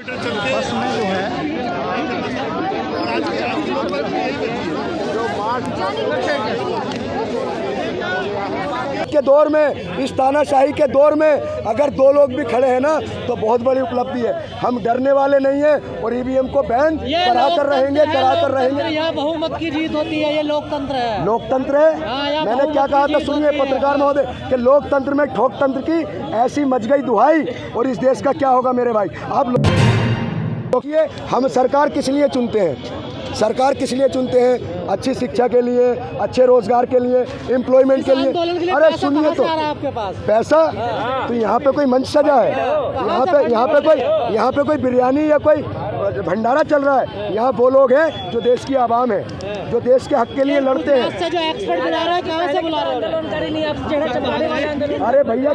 बस में जो है के दौर में, इस तानाशाही के दौर में अगर दो लोग भी खड़े हैं ना तो बहुत बड़ी उपलब्धि है। हम डरने वाले नहीं हैं और ईवीएम को बैन कराकर रहेंगे। यहाँ बहुमत की जीत होती है, ये लोकतंत्र है। लोकतंत्र है। मैंने क्या कहा था, सुनिए पत्रकार महोदय, कि लोकतंत्र में ठोकतंत्र की ऐसी मच गई दुहाई और इस देश का क्या होगा मेरे भाई। आप देखिए, हम सरकार किस लिए चुनते हैं? सरकार किस लिए चुनते हैं? अच्छी शिक्षा के लिए, अच्छे रोजगार के लिए, एम्प्लॉयमेंट के लिए। अरे सुनिए तो, आपके पास पैसा तो यहाँ पे कोई मंच सजा है, यहाँ पे कोई बिरयानी या कोई भंडारा चल रहा है। यहाँ वो लोग हैं जो देश की आवाम है, जो देश के हक के लिए लड़ते हैं। जो एक्सपर्ट बुला रहा है, कहाँ से बुला रहे हैं? अरे भैया,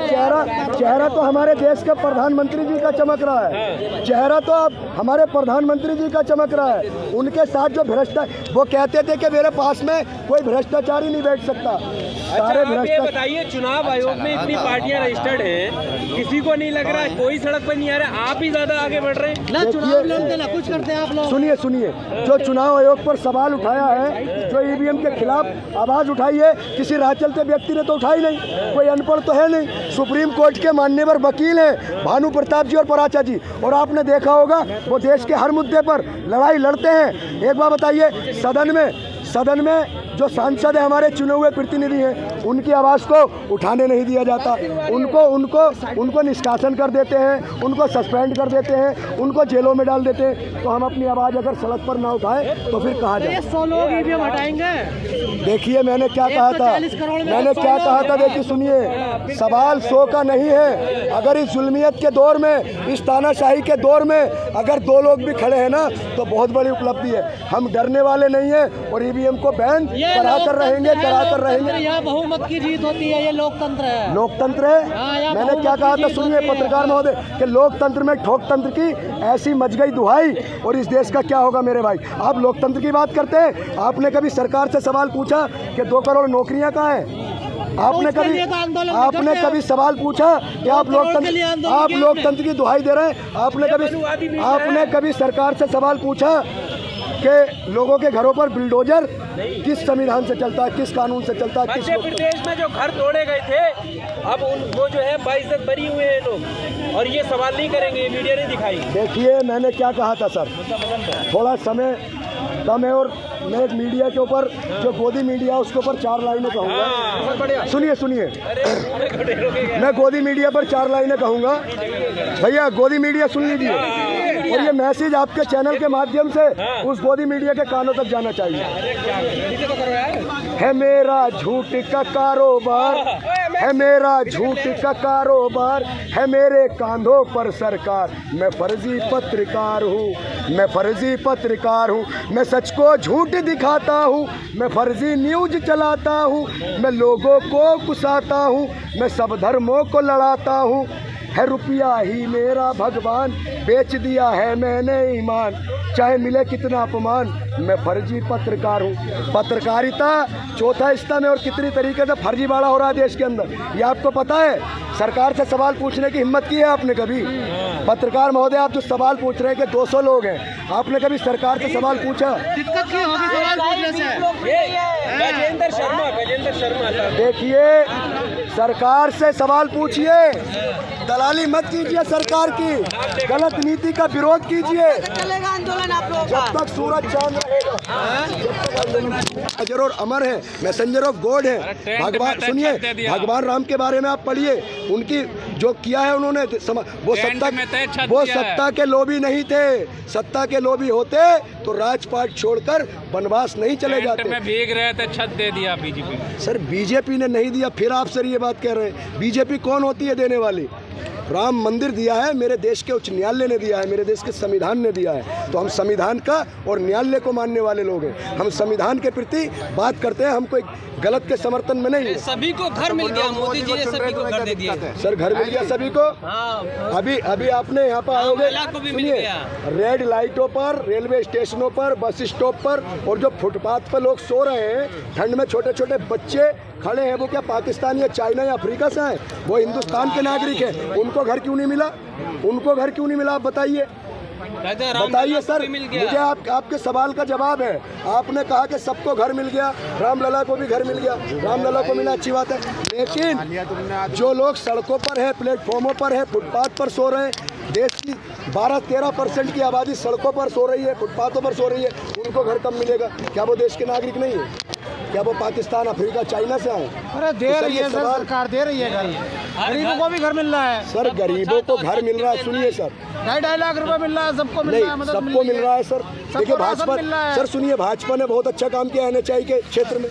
चेहरा तो हमारे देश के प्रधानमंत्री जी का चमक रहा है। चेहरा तो अब हमारे प्रधानमंत्री जी का चमक रहा है। उनके साथ जो भ्रष्टाचार, वो कहते थे कि मेरे पास में कोई भ्रष्टाचारी नहीं बैठ सकता। सारे भ्रष्टाचार। बताइए, चुनाव आयोग में इतनी पार्टियां रजिस्टर्ड हैं, किसी को नहीं लग रहा है कोई सड़क पर नहीं आ रहा है, आप ही ज्यादा आगे बढ़ रहे हैं ना। चुनाव लड़ते ना कुछ करते हैं आप लोग। सुनिए, जो चुनाव आयोग पर सवाल उठाया है, जो ईवीएम के खिलाफ आवाज उठाई है, किसी राह चलते व्यक्ति ने तो उठाई नहीं। कोई अनपढ़ तो है नहीं। सुप्रीम कोर्ट के माननीय वकील हैं भानु प्रताप जी और पराचा जी, और आपने देखा होगा वो देश के हर मुद्दे पर लड़ाई लड़ते हैं। एक बात बताइए, सदन में जो सांसद है, हमारे चुने हुए प्रतिनिधि हैं, उनकी आवाज़ को उठाने नहीं दिया जाता। उनको निष्कासन कर देते हैं, उनको सस्पेंड कर देते हैं, उनको जेलों में डाल देते हैं। तो हम अपनी आवाज़ अगर सड़क पर ना उठाएं तो फिर कहाँ जाए? 100 लोग ईवीएम हटाएंगे। देखिए, मैंने क्या कहा था, देखिए सुनिए, सवाल 100 का नहीं है। अगर इस जुल्मियत के दौर में, इस तानाशाही के दौर में अगर दो लोग भी खड़े हैं ना तो बहुत बड़ी उपलब्धि है। हम डरने वाले नहीं हैं और ईवीएम को बैन कराकर रहेंगे। यहाँ बहुमत की जीत होती है, ये लोकतंत्र है। लोकतंत्र है। मैंने क्या कहा था, सुनिए पत्रकार महोदय, कि लोकतंत्र में ठोकतंत्र की ऐसी मच गई दुहाई और इस देश का क्या होगा मेरे भाई। आप लोकतंत्र की बात करते हैं, आपने कभी सरकार से सवाल पूछा कि 2 करोड़ नौकरियां कहाँ हैं? आपने कभी सवाल पूछा कि आप लोकतंत्र की दुहाई दे रहे हैं? आपने कभी सरकार से सवाल पूछा कि लोगों के घरों पर बुलडोजर किस संविधान से चलता है, किस कानून से चलता है? मध्य प्रदेश में जो घर तोड़े गए थे, अब वो जो है बाइज्जत बरी हुए हैं लोग, और ये सवाल नहीं करेंगे, मीडिया नहीं दिखाई। देखिए, मैंने क्या कहा था सर, थोड़ा समय कम है और मैं मीडिया के ऊपर, जो गोदी मीडिया, उसके ऊपर 4 लाइनें कहूँगा। सुनिए, मैं गोदी मीडिया पर 4 लाइनें कहूँगा। भैया, गोदी मीडिया सुन लीजिए, और ये मैसेज आपके चैनल के माध्यम से उस गोदी मीडिया के कानों तक जाना चाहिए। है मेरा झूठ का कारोबार, है मेरा झूठ का कारोबार, है मेरे कांधों पर सरकार। मैं फर्जी पत्रकार हूँ, मैं सच को झूठ दिखाता हूँ, मैं फर्जी न्यूज चलाता हूँ, मैं लोगों को कुसाता हूँ, मैं सब धर्मों को लड़ाता हूँ। है रुपया ही मेरा भगवान, बेच दिया है मैंने ईमान, चाहे मिले कितना अपमान। मैं फर्जी पत्रकार हूँ। पत्रकारिता चौथा हिस्सा में और कितनी तरीके से फर्जीवाड़ा हो रहा है देश के अंदर, ये आपको पता है? सरकार से सवाल पूछने की हिम्मत की है आपने कभी? पत्रकार महोदय, आप जो सवाल पूछ रहे हैं कि 200 लोग हैं, आपने कभी सरकार से सवाल पूछा? दिक्कत क्या होगी सवाल पूछने से? गजेंद्र शर्मा देखिए, सरकार से सवाल पूछिए, दलाली मत कीजिए सरकार की, गलत नीति का विरोध कीजिए। चलेगा आंदोलन आप लोगों जब तक सूरज चांद रहेगा, जरूर अमर है, मैसेंजर ऑफ गॉड है। भगवान, सुनिए, भगवान राम के बारे में आप पढ़िए, उनकी जो किया है उन्होंने, वो सत्ता के लोभी नहीं थे। सत्ता के लोभी होते तो राजपाट छोड़कर वनवास नहीं चले जाते। में भीग रहे थे, छत दे दिया बीजेपी ने। सर, बीजेपी ने नहीं दिया, फिर आप सर ये बात कह रहे हैं? बीजेपी कौन होती है देने वाली? राम मंदिर दिया है, मेरे देश के उच्च न्यायालय ने दिया है, मेरे देश के संविधान ने दिया है। तो हम संविधान का और न्यायालय को मानने वाले लोग हैं। हम संविधान के प्रति बात करते हैं, हम कोई गलत के समर्थन में नहीं। सभी को घर मिल गया, मोदी जी ने सभी को घर दे दिया। सर, घर मिल गया सभी को। अभी आपने यहाँ पर आओगे, सुनिए, रेड लाइटों पर, रेलवे स्टेशनों पर, बस स्टॉप पर, और जो फुटपाथ पर लोग सो रहे हैं ठंड में, छोटे छोटे बच्चे खड़े हैं, वो क्या पाकिस्तान या चाइना या अफ्रीका से हैं? वो हिंदुस्तान के नागरिक हैं। उनको घर क्यों नहीं मिला? आप बताइए। बताइए सर, मुझे आपके सवाल का जवाब है। आपने कहा कि सबको घर मिल गया, रामलला को भी घर मिल गया। रामलला को मिला, अच्छी बात है, लेकिन जो लोग सड़कों पर है, प्लेटफॉर्मों पर है, फुटपाथ पर सो रहे हैं, देश की 12-13% की आबादी सड़कों पर सो रही है, फुटपाथों पर सो रही है, उनको घर कब मिलेगा? क्या वो देश के नागरिक नहीं है? क्या वो पाकिस्तान, अफ्रीका, चाइना से आए? अरे दे रही है सर, सरकार दे रही है घर, गरीबों को भी घर मिल रहा है सर, गरीबों को घर मिल रहा है। सुनिए सर, 2.5 लाख रुपए मिल रहा है, सबको मिल रहा है, मदद सबको मिल रहा है सर। देखिए भाजपा, मिल रहा है। सर सुनिए, भाजपा ने बहुत अच्छा काम किया NHI के क्षेत्र में।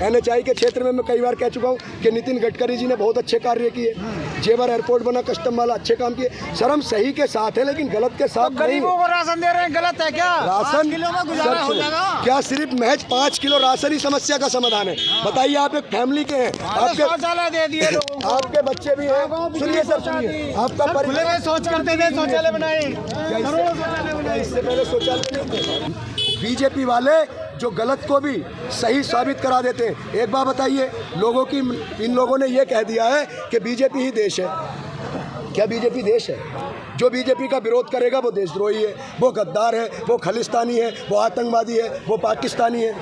NHI के क्षेत्र में मैं कई बार कह चुका हूँ कि नितिन गडकरी जी ने बहुत अच्छे कार्य किए। जेवर एयरपोर्ट बना, कस्टम वाला, अच्छे काम किए सर। हम सही के साथ है, लेकिन गलत के साथ नहीं। गरीबों को राशन दे रहे हैं, गलत है क्या? राशन किलो में गुजारा हो जाएगा? क्या सिर्फ महज 5 किलो राशन ही समस्या का समाधान है? बताइए, आप एक फैमिली के हैं, आपके शौचालय दे दिए लोगों को, आपके बच्चे भी हैं। सुनिए सर, सुनिए, आपका खुले में सोच करते थे, शौचालय बनाए, इससे पहले शौचालय नहीं थे। बीजेपी वाले जो गलत को भी सही साबित करा देते हैं। एक बात बताइए, लोगों की, इन लोगों ने ये कह दिया है कि बीजेपी ही देश है। क्या बीजेपी देश है? जो बीजेपी का विरोध करेगा वो देशद्रोही है, वो गद्दार है, वो खालिस्तानी है, वो आतंकवादी है, वो पाकिस्तानी है।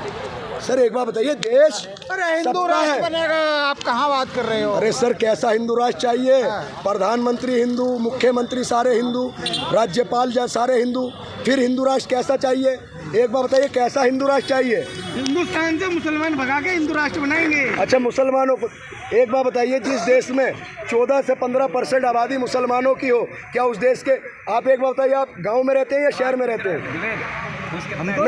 सर एक बात बताइए, देश अरे हिंदू राष्ट्र बनेगा, आप कहाँ बात कर रहे हो? अरे सर, कैसा हिंदू राष्ट्र चाहिए? प्रधानमंत्री हिंदू, मुख्यमंत्री सारे हिंदू, राज्यपाल सारे हिंदू, फिर हिंदू राष्ट्र कैसा चाहिए? एक बात बताइए, कैसा हिंदू राष्ट्र चाहिए? हिंदुस्तान से मुसलमान भगा के हिंदू राष्ट्र बनाएंगे। अच्छा, मुसलमानों को एक बात बताइए, जिस देश में 14 से 15% आबादी मुसलमानों की हो, क्या उस देश के, आप एक बात बताइए, आप गांव में रहते हैं या शहर में रहते हैं?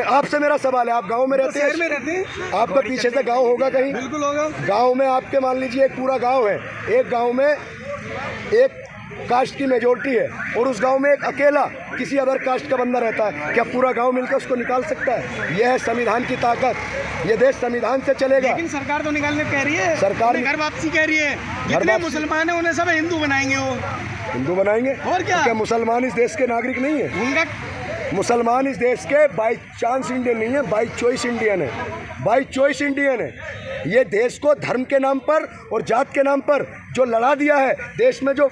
आपसे मेरा सवाल है, आप गांव में रहते हैं? शहर में रहते हैं। आपका पीछे से गांव होगा कहीं? बिल्कुल होगा। गांव में आपके मान लीजिए एक पूरा गांव है, एक गांव में एक कास्ट की मेजोरिटी है और उस गांव में एक अकेला किसी अदर कास्ट का बंदा रहता है, क्या पूरा गांव मिलकर उसको निकाल सकता है? यह है संविधान की ताकत। ये देश संविधान से चलेगा। लेकिन सरकार तो निकालने कह रही है, सरकार घर वापसी कह रही है। जितने मुसलमान हैं उन्हें सब हिंदू बनाएंगे, वो हिंदू बनाएंगे। और क्या? तो क्या मुसलमान इस देश के नागरिक नहीं है? उनका मुसलमान इस देश के बाई चांस इंडियन नहीं है, बाई चॉइस इंडियन है, बाई चॉइस इंडियन है। ये देश को धर्म के नाम पर और जात के नाम पर जो लड़ा दिया है, देश में जो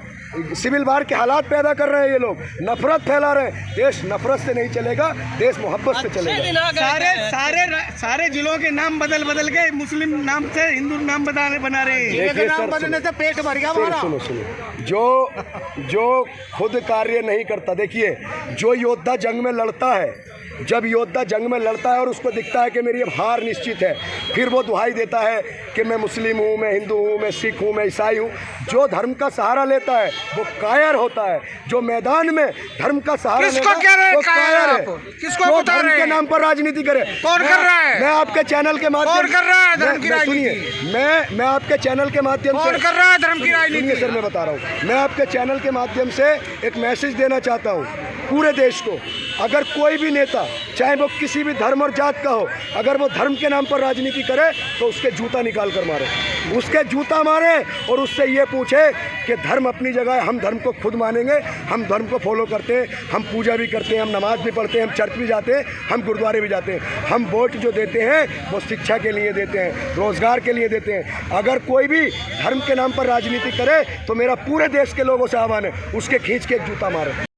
सिविल वार के हालात पैदा कर रहे हैं ये लोग, नफरत फैला रहे हैं। देश नफरत से नहीं चलेगा, देश मोहब्बत से चलेगा। सारे जिलों के नाम बदल के मुस्लिम नाम से हिंदू नाम बना रहे हैं। नाम बदलने से पेट भर गया हमारा। सुनो, जो खुद कार्य नहीं करता, देखिए जो योद्धा जंग में लड़ता है, जब योद्धा जंग में लड़ता है और उसको दिखता है कि मेरी अब हार निश्चित है, फिर वो दुहाई देता है कि मैं मुस्लिम हूँ, मैं हिंदू हूँ, मैं सिख हूँ, मैं ईसाई हूँ। जो धर्म का सहारा लेता है वो कायर होता है। जो मैदान में धर्म का सहारा लेता है वो कायर है। किसको धर्म के नाम पर राजनीति करे? कौन कर रहा है? मैं आपके चैनल के माध्यम से, कर रहा है धर्म की सुनिए, मैं आपके चैनल के माध्यम से, कौन कर रहा है धर्म की राजनीति? सर मैं बता रहा हूँ, मैं आपके चैनल के माध्यम से एक मैसेज देना चाहता हूँ पूरे देश को। अगर कोई भी नेता, चाहे वो किसी भी धर्म और जात का हो, अगर वो धर्म के नाम पर राजनीति करे तो उसके जूता निकाल कर मारे, उसके जूता मारे और उससे ये पूछे कि धर्म अपनी जगह है, हम धर्म को खुद मानेंगे, हम धर्म को फॉलो करते हैं, हम पूजा भी करते हैं, हम नमाज भी पढ़ते हैं, हम चर्च भी जाते हैं, हम गुरुद्वारे भी जाते हैं। हम वोट जो देते हैं वो शिक्षा के लिए देते हैं, रोजगार के लिए देते हैं। अगर कोई भी धर्म के नाम पर राजनीति करे तो मेरा पूरे देश के लोगों से आह्वान है, उसके खींच के एक जूता मारे।